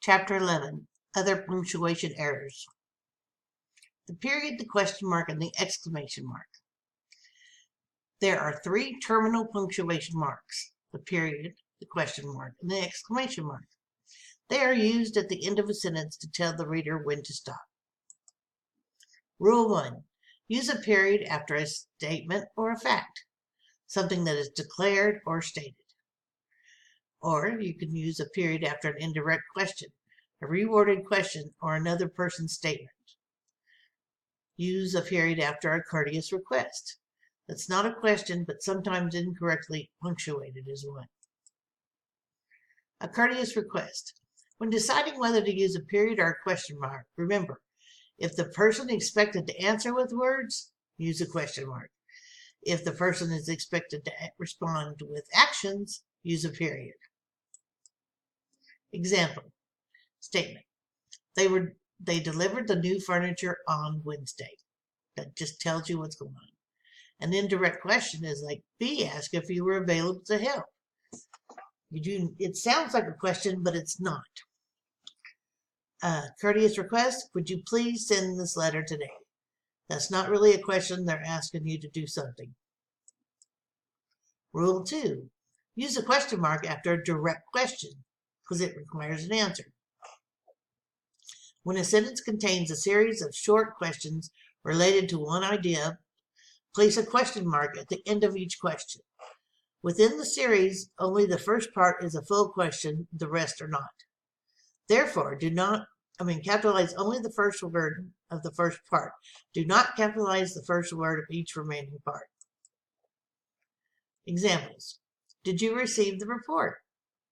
Chapter 11, Other Punctuation Errors. The period, the question mark, and the exclamation mark. There are three terminal punctuation marks: the period, the question mark, and the exclamation mark. They are used at the end of a sentence to tell the reader when to stop. Rule 1. Use a period after a statement or a fact, something that is declared or stated. Or you can use a period after an indirect question, a reworded question, or another person's statement. Use a period after a courteous request. That's not a question, but sometimes incorrectly punctuated as one. A courteous request. When deciding whether to use a period or a question mark, remember, if the person expected to answer with words, use a question mark. If the person is expected to respond with actions, use a period. Example. Statement. They delivered the new furniture on Wednesday. That just tells you what's going on. An indirect question is like B asked if you were available to help. It sounds like a question, but it's not. Courteous request, would you please send this letter today? That's not really a question. They're asking you to do something. Rule 2. Use a question mark after a direct question because it requires an answer. When a sentence contains a series of short questions related to one idea, place a question mark at the end of each question. Within the series, only the first part is a full question, the rest are not. Therefore, capitalize only the first word of the first part. Do not capitalize the first word of each remaining part. Examples. Did you receive the report?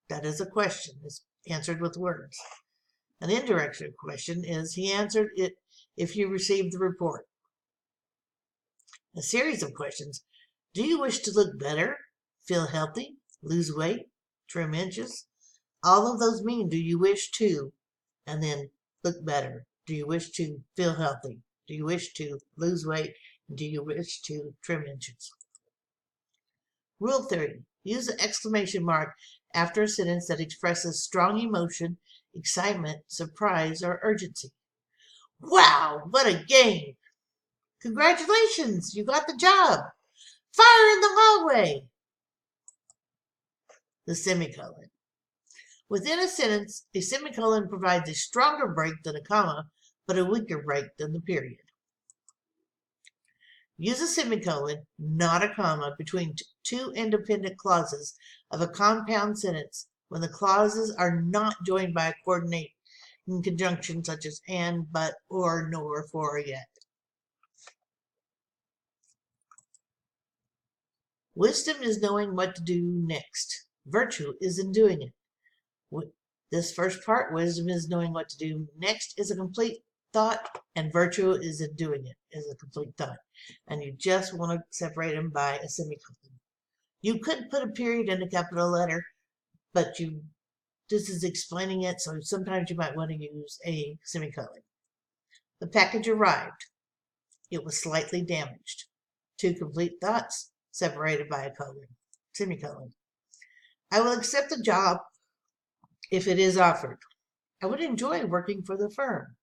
That is a question. It's answered with words. An indirect question is, he answered it if you received the report. A series of questions. Do you wish to look better, feel healthy, lose weight, trim inches? All of those mean, do you wish to, and then look better. Do you wish to feel healthy? Do you wish to lose weight? Do you wish to trim inches? Rule 3. Use the exclamation mark after a sentence that expresses strong emotion, excitement, surprise, or urgency. Wow, what a game! Congratulations, you got the job! Fire in the hallway! The semicolon. Within a sentence, a semicolon provides a stronger break than a comma, but a weaker break than the period. Use a semicolon, not a comma, between two independent clauses of a compound sentence when the clauses are not joined by a coordinating conjunction such as and, but, or, nor, for, or yet. Wisdom is knowing what to do next. Virtue is in doing it. This first part, wisdom is knowing what to do next, is a complete thought, and virtue is in doing it, is a complete thought. And you just want to separate them by a semicolon. You could put a period in a capital letter, but this is explaining it, so sometimes you might want to use a semicolon. The package arrived. It was slightly damaged. Two complete thoughts separated by a semicolon. I will accept the job if it is offered. I would enjoy working for the firm.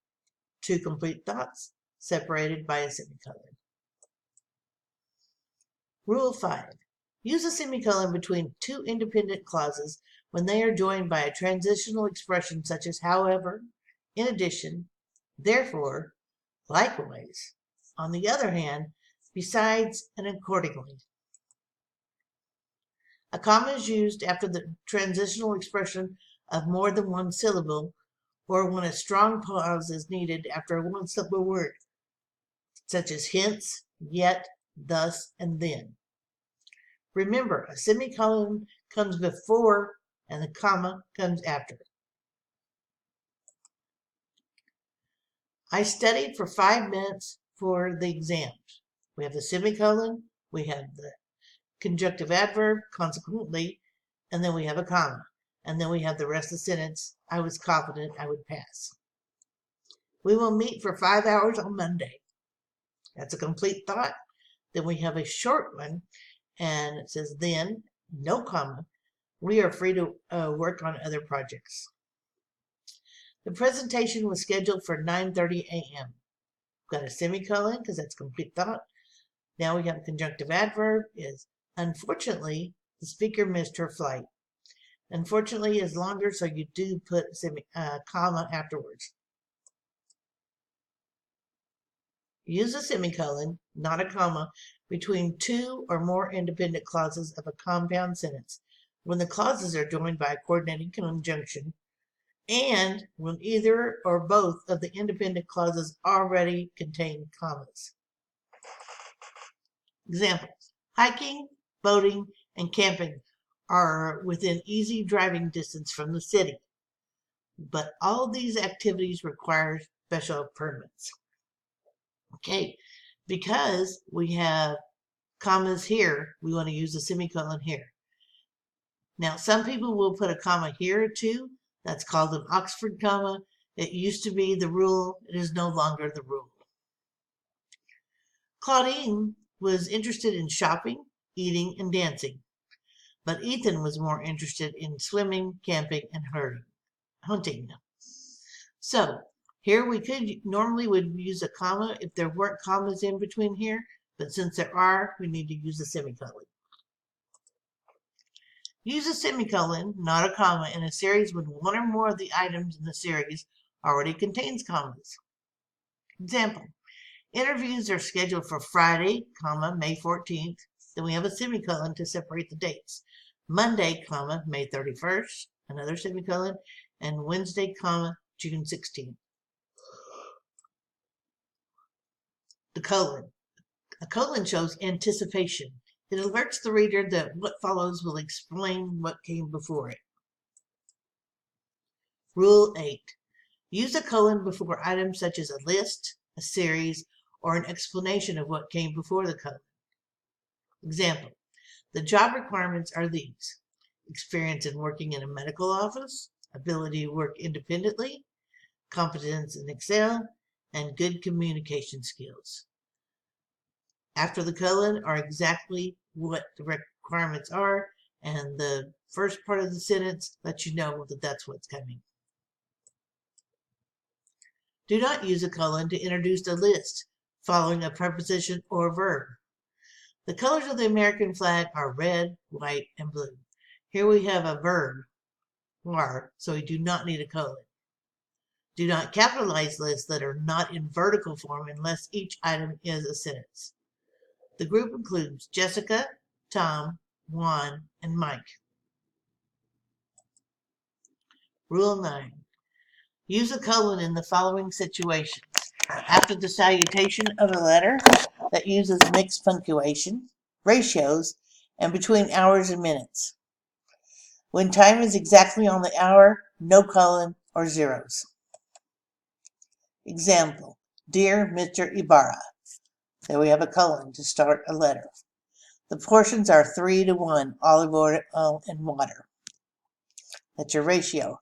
Two complete thoughts separated by a semicolon. Rule 5. Use a semicolon between two independent clauses when they are joined by a transitional expression such as however, in addition, therefore, likewise, on the other hand, besides, and accordingly. A comma is used after the transitional expression of more than one syllable or when a strong pause is needed after a one-syllable word, such as hence, yet, thus, and then. Remember, a semicolon comes before and the comma comes after. I studied for 5 minutes for the exams. We have the semicolon, we have the conjunctive adverb, consequently, and then we have a comma. And then we have the rest of the sentence, I was confident I would pass. We will meet for 5 hours on Monday. That's a complete thought. Then we have a short one, and it says then, no comma, we are free to work on other projects. The presentation was scheduled for 9:30 a.m. Got a semicolon because that's complete thought. Now we have a conjunctive adverb is unfortunately the speaker missed her flight. Unfortunately is longer, so you do put comma afterwards. Use a semicolon, not a comma, between two or more independent clauses of a compound sentence when the clauses are joined by a coordinating conjunction and when either or both of the independent clauses already contain commas. Examples: hiking, boating, and camping are within easy driving distance from the city, but all these activities require special permits. Okay, because we have commas here, we want to use a semicolon here. Now, some people will put a comma here too. That's called an Oxford comma. It used to be the rule. It is no longer the rule. Claudine was interested in shopping, eating, and dancing, but Ethan was more interested in swimming, camping, and hunting. So here we could normally would use a comma if there weren't commas in between here, but since there are, we need to use a semicolon. Use a semicolon, not a comma, in a series when one or more of the items in the series already contains commas. Example: interviews are scheduled for Friday, May 14th. Then we have a semicolon to separate the dates. Monday, May 31st, another semicolon, and Wednesday, June 16th. The colon. A colon shows anticipation. It alerts the reader that what follows will explain what came before it. Rule 8. Use a colon before items such as a list, a series, or an explanation of what came before the colon. Example: the job requirements are these: experience in working in a medical office, ability to work independently, competence in Excel, and good communication skills. After the colon are exactly what the requirements are, and the first part of the sentence lets you know that that's what's coming. Do not use a colon to introduce a list following a preposition or verb. The colors of the American flag are red, white, and blue. Here we have a verb, are, so we do not need a colon. Do not capitalize lists that are not in vertical form unless each item is a sentence. The group includes Jessica, Tom, Juan, and Mike. Rule 9. Use a colon in the following situations: after the salutation of a letter that uses mixed punctuation, ratios, and between hours and minutes. When time is exactly on the hour, no colon or zeros. Example: Dear Mr. Ibarra. There we have a colon to start a letter. The portions are 3:1, olive oil and water. That's your ratio.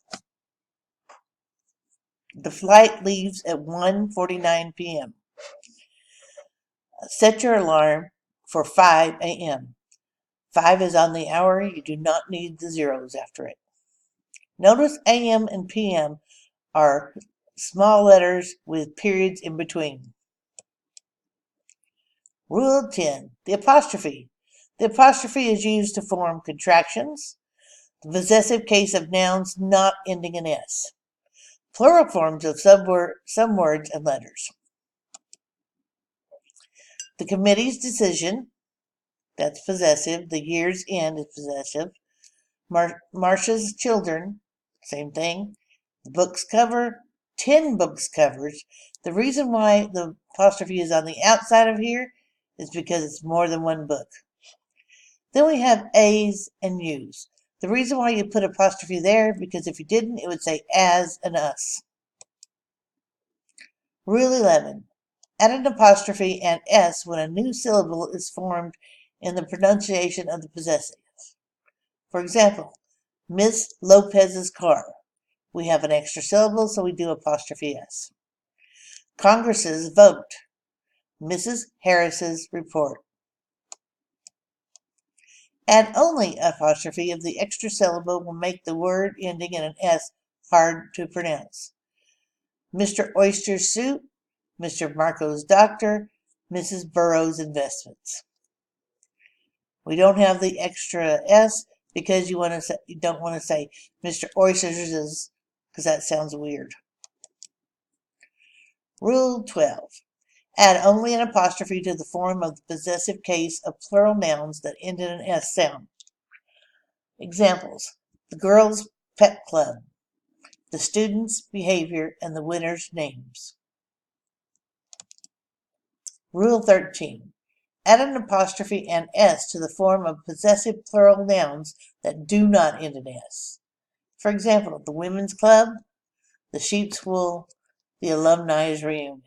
The flight leaves at 1:49 p.m. Set your alarm for 5 a.m. 5 is on the hour. You do not need the zeros after it. Notice a.m. and p.m. are small letters with periods in between. Rule 10. The apostrophe. The apostrophe is used to form contractions, the possessive case of nouns not ending in S, plural forms of some words and letters. The committee's decision, that's possessive. The year's end is possessive. Marcia's children, same thing. The book's cover, 10 books covers. The reason why the apostrophe is on the outside of here is because it's more than one book. Then we have A's and U's. The reason why you put apostrophe there, because if you didn't, it would say as and us. Rule 11. Add an apostrophe and S when a new syllable is formed in the pronunciation of the possessive. For example, Miss Lopez's car. We have an extra syllable, so we do apostrophe S. Congress's vote. Mrs. Harris's report. Add only apostrophe if the extra syllable will make the word ending in an S hard to pronounce. Mr. Oyster's suit, Mr. Marco's doctor, Mrs. Burroughs' investments. We don't have the extra S because you don't want to say Mr. Oyster's, because that sounds weird. Rule 12. Add only an apostrophe to the form of the possessive case of plural nouns that end in an S sound. Examples: the girls' pet club, the students' behavior, and the winners' names. Rule 13. Add an apostrophe and S to the form of possessive plural nouns that do not end in S. For example, the women's club, the sheep's wool, the alumni's reunion.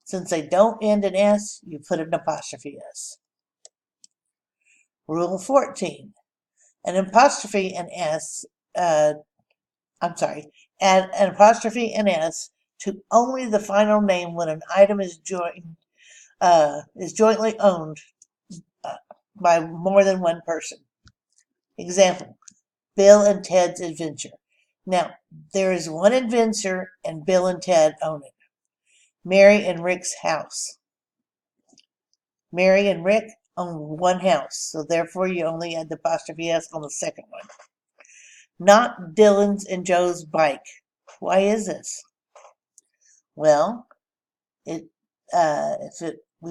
Since they don't end in S, you put an apostrophe S. Rule 14. An apostrophe and S, add an apostrophe and S to only the final name when an item is jointly owned by more than one person. Example: Bill and Ted's adventure. Now, there is one adventure and Bill and Ted own it. Mary and Rick's house. Mary and Rick own one house, so therefore you only add the apostrophe S on the second one. Not Dylan's and Joe's bike. Why is this? Well, we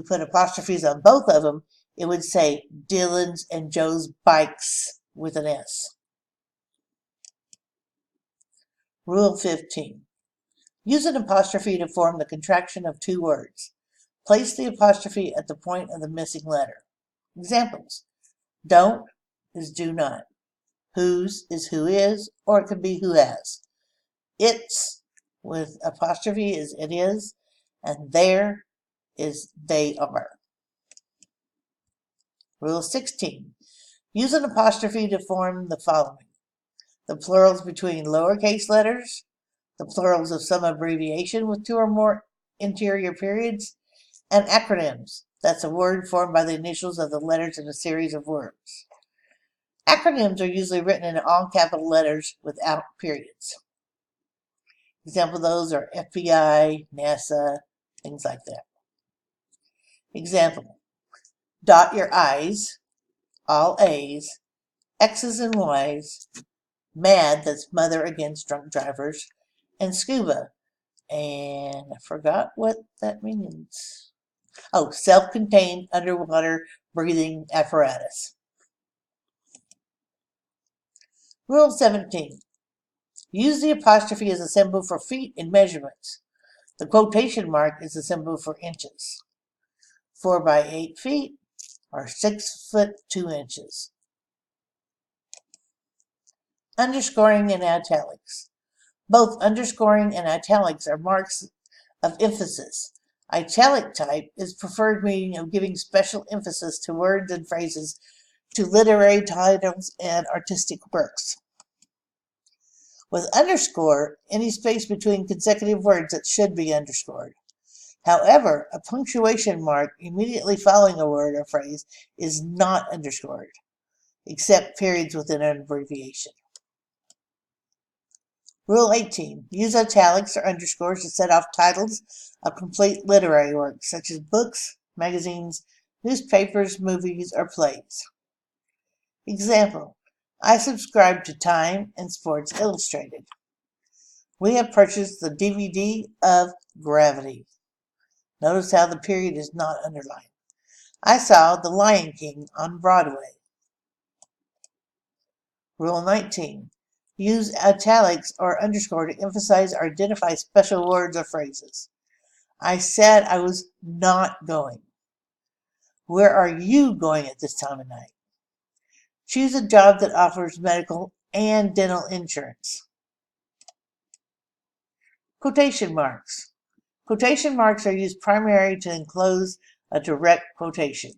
put apostrophes on both of them, it would say Dylan's and Joe's bikes with an S. Rule 15. Use an apostrophe to form the contraction of two words. Place the apostrophe at the point of the missing letter. Examples: don't is do not. Whose is who is, or it could be who has. It's with apostrophe is it is, and there is they are. Rule 16. Use an apostrophe to form the following: the plurals between lowercase letters, the plurals of some abbreviation with two or more interior periods, and acronyms. That's a word formed by the initials of the letters in a series of words. Acronyms are usually written in all capital letters without periods. Example of those are FBI, NASA, things like that. Example: dot your I's, all A's, X's and Y's, MAD, that's Mother Against Drunk Drivers, and SCUBA. And I forgot what that means. Oh, self-contained underwater breathing apparatus. Rule 17. Use the apostrophe as a symbol for feet in measurements. The quotation mark is the symbol for inches. 4 by 8 feet, or 6 foot 2 inches. Underscoring and italics. Both underscoring and italics are marks of emphasis. Italic type is preferred meaning of giving special emphasis to words and phrases, to literary titles and artistic works. With underscore, any space between consecutive words that should be underscored. However, a punctuation mark immediately following a word or phrase is not underscored, except periods within an abbreviation. Rule 18. Use italics or underscores to set off titles of complete literary works, such as books, magazines, newspapers, movies, or plays. Example: I subscribe to Time and Sports Illustrated. We have purchased the DVD of Gravity. Notice how the period is not underlined. I saw The Lion King on Broadway. Rule 19. Use italics or underscore to emphasize or identify special words or phrases. I said I was not going. Where are you going at this time of night? Choose a job that offers medical and dental insurance. Quotation marks. Quotation marks are used primarily to enclose a direct quotation.